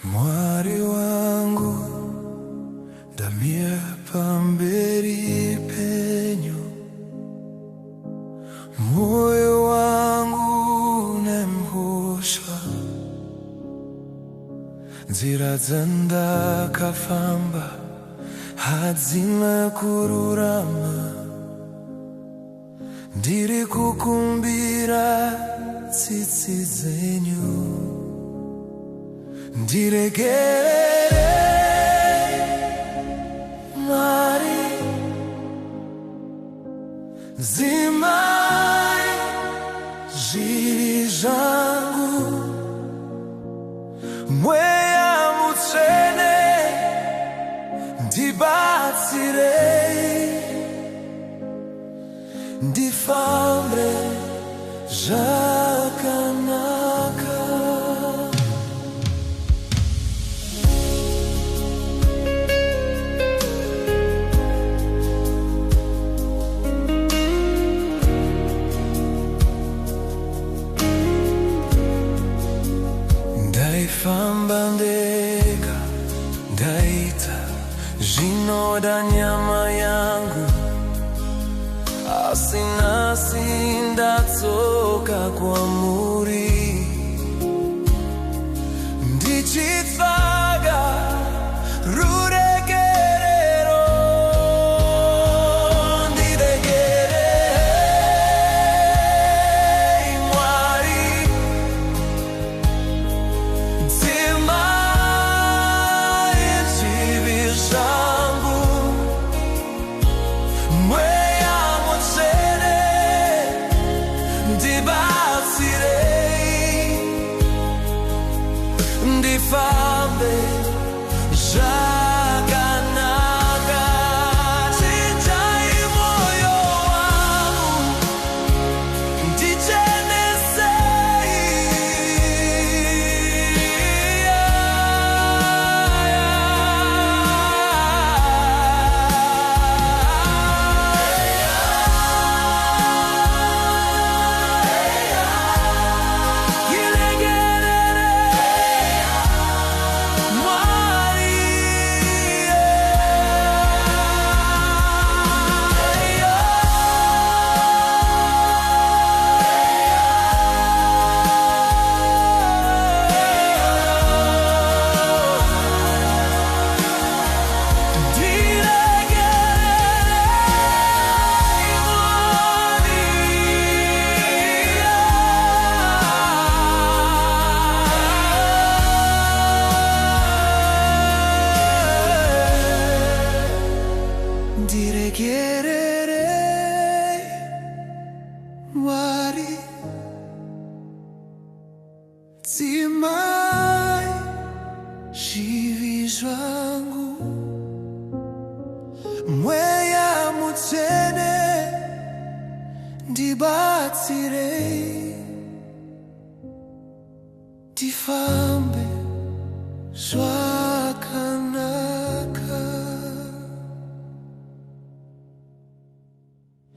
Mwari wangu damie pamberi penyu, moyo wangu nemhosha, nzira dzandakafamba hadzina kururama. Ndiri kukumbira tsitsi dzenyu, ndiregerere Mwari, zimai zvivi zvangu, mweya mutsvene ndibatsirei, ndifambe zvakanaka. Ndaifamba ndega, ndaita zvinoda nyama yangu, asi nhasi ndatsoka kwamuri, ndichitsvaga ruregerero. Ndiregerei Mwari, dzimai zvivi zvangu, mweya mutsvene ndibatsirei, ndifambe zvakanaka. Chinjai moyo wangu, ndiregererei Mwari, dzimai zvivi zvangu, mweya mutsvene ndibatsirei, ndifambe zvakanaka.